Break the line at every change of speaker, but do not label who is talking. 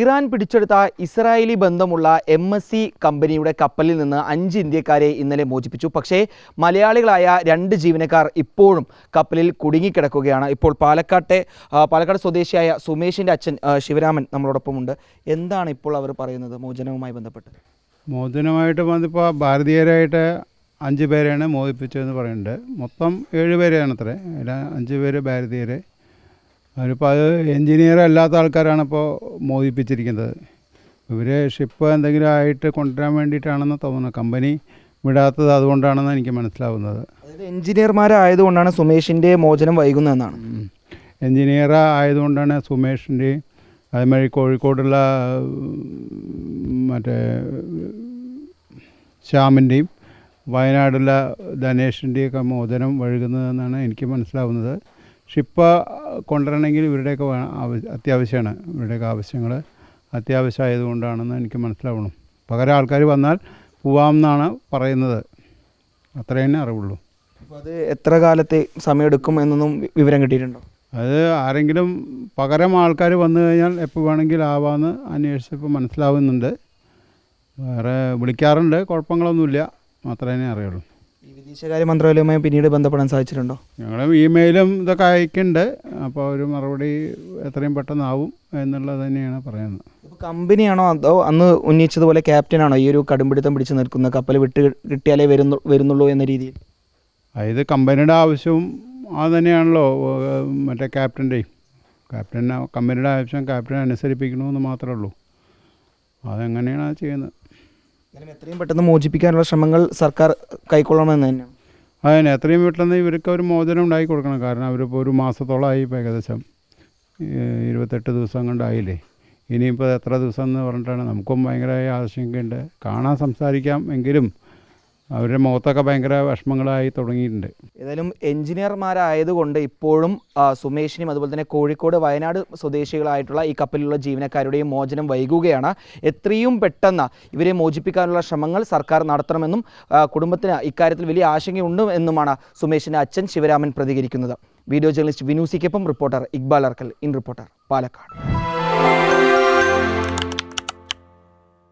Iran പിടിച്ചെടുത്ത Israeli ബന്ധമുള്ള MSC കമ്പനിയുടെ കപ്പലിൽ നിന്ന് 5 ഇന്ത്യക്കാരെ ഇന്നലെ മോചിപ്പിച്ചു. പക്ഷേ മലയാളികളായ 2 ജീവനക്കാർ ഇപ്പോഴും കപ്പലിൽ കുടുങ്ങിക്കിടക്കുകയാണ്. ഇപ്പോൾ പാലക്കാട് സ്വദേശിയായ സുമേഷിൻ്റെ അച്ഛൻ ശിവരാമൻ നമ്മളോടൊപ്പമുണ്ട്. എന്താണ് ഇപ്പോൾ അവർ പറയുന്നത് മോചനവുമായി ബന്ധപ്പെട്ട്?
മോചനമായിട്ട് വന്നപ്പോൾ ഭാരതീയരായിട്ട് 5 പേരെയാണ് മോചിപ്പിച്ചതെന്ന് പറയുന്നുണ്ട്. മൊത്തം 7 പേരെയാണ് അത്രേ. 5 പേര് ഭാരതീയരെ. അതിനിപ്പോൾ അത് എൻജിനീയർ അല്ലാത്ത ആൾക്കാരാണ് ഇപ്പോൾ മോചിപ്പിച്ചിരിക്കുന്നത്. ഇവർ ഷിപ്പ് എന്തെങ്കിലും ആയിട്ട് കൊണ്ടുവരാൻ വേണ്ടിയിട്ടാണെന്ന് തോന്നുന്നു. കമ്പനി വിടാത്തത് അതുകൊണ്ടാണെന്ന് എനിക്ക് മനസ്സിലാവുന്നത്.
അതായത് എൻജിനീയർമാരായതുകൊണ്ടാണ് സുമേഷിൻ്റെ മോചനം വൈകുന്നതെന്നാണ്.
എൻജിനീയർ ആയതുകൊണ്ടാണ് സുമേഷിൻ്റെയും അതേമാതിരി കോഴിക്കോടുള്ള മറ്റേ ശ്യാമിൻ്റെയും വയനാടുള്ള ധനേഷിൻ്റെയൊക്കെ മോചനം വഴുകുന്നതെന്നാണ് എനിക്ക് മനസ്സിലാവുന്നത്. ഷിപ്പ് കൊണ്ടുവരണമെങ്കിൽ ഇവരുടെയൊക്കെ അത്യാവശ്യമാണ്. ഇവരുടെയൊക്കെ ആവശ്യങ്ങൾ അത്യാവശ്യമായതുകൊണ്ടാണെന്ന് എനിക്ക് മനസ്സിലാവണം. പകരം ആൾക്കാർ വന്നാൽ പോവാമെന്നാണ് പറയുന്നത്. അത്ര തന്നെ അറിവുള്ളൂ.
അപ്പോൾ അത് എത്ര കാലത്തെ സമയമെടുക്കും എന്നൊന്നും വിവരം കിട്ടിയിട്ടുണ്ടോ?
അത് ആരെങ്കിലും പകരം ആൾക്കാർ വന്നു കഴിഞ്ഞാൽ എപ്പോൾ വേണമെങ്കിലും ആവാമെന്ന് അന്വേഷിച്ചപ്പോൾ മനസ്സിലാവുന്നുണ്ട്. വേറെ വിളിക്കാറുണ്ട്, കുഴപ്പങ്ങളൊന്നുമില്ല, മാത്രമേ തന്നെ അറിയുള്ളൂ.
ഈ വിദേശകാര്യ മന്ത്രാലയവുമായി പിന്നീട് ബന്ധപ്പെടാൻ സാധിച്ചിട്ടുണ്ടോ?
ഞങ്ങൾ ഇമെയിലും ഇതൊക്കെ അയക്കുന്നുണ്ട്. അപ്പോൾ ഒരു മറുപടി എത്രയും പെട്ടെന്നാവും എന്നുള്ളത് തന്നെയാണ് പറയുന്നത്.
ഇപ്പോൾ കമ്പനിയാണോ അതോ അന്ന് ഉന്നയിച്ചതുപോലെ ക്യാപ്റ്റനാണോ ഈ ഒരു കടുംപിടുത്തം പിടിച്ച് നിൽക്കുന്ന കപ്പൽ കിട്ടിയാലേ വരുന്നുള്ളൂ എന്ന രീതിയിൽ?
ഇത് കമ്പനിയുടെ ആവശ്യവും അത് തന്നെയാണല്ലോ. മറ്റേ ക്യാപ്റ്റൻ കമ്പനിയുടെ ആവശ്യം ക്യാപ്റ്റനെ അനുസരിപ്പിക്കണമെന്ന് മാത്രമേ ഉള്ളൂ. അതെങ്ങനെയാണ് ചെയ്യുന്നത്?
എത്രയും പെട്ടെന്ന് മോചിപ്പിക്കാനുള്ള ശ്രമങ്ങൾ സർക്കാർ കൈക്കൊള്ളണമെന്ന് തന്നെയാണ്.
അതിന് എത്രയും പെട്ടെന്ന് ഇവർക്ക് ഒരു മോചനം ഉണ്ടാക്കി കൊടുക്കണം. കാരണം അവരിപ്പോൾ ഒരു മാസത്തോളമായി, ഇപ്പോൾ ഏകദേശം 28 ദിവസം കൊണ്ടായില്ലേ. ഇനിയിപ്പോൾ എത്ര ദിവസം എന്ന് പറഞ്ഞിട്ടാണ്. നമുക്കും ഭയങ്കരമായ ആശങ്കയുണ്ട്. കാണാൻ സംസാരിക്കാം എങ്കിലും അവരുടെ മുഖത്തൊക്കെ ഭയങ്കര വിഷമങ്ങളായി തുടങ്ങിയിട്ടുണ്ട്.
ഏതായാലും എഞ്ചിനീയർമാരായതുകൊണ്ട് ഇപ്പോഴും സുമേഷിനും അതുപോലെ തന്നെ കോഴിക്കോട് വയനാട് സ്വദേശികളായിട്ടുള്ള ഈ കപ്പലിലുള്ള ജീവനക്കാരുടെയും മോചനം വൈകുകയാണ്. എത്രയും പെട്ടെന്ന് ഇവരെ മോചിപ്പിക്കാനുള്ള ശ്രമങ്ങൾ സർക്കാർ നടത്തണമെന്നും കുടുംബത്തിന് ഇക്കാര്യത്തിൽ വലിയ ആശങ്കയുണ്ട് എന്നുമാണ് സുമേഷിൻ്റെ അച്ഛൻ ശിവരാമൻ പ്രതികരിക്കുന്നത്. വീഡിയോ ജേർണലിസ്റ്റ് വിനൂസിക്കൊപ്പം reporter Iqbal Arkal, in reporter, Palakkad.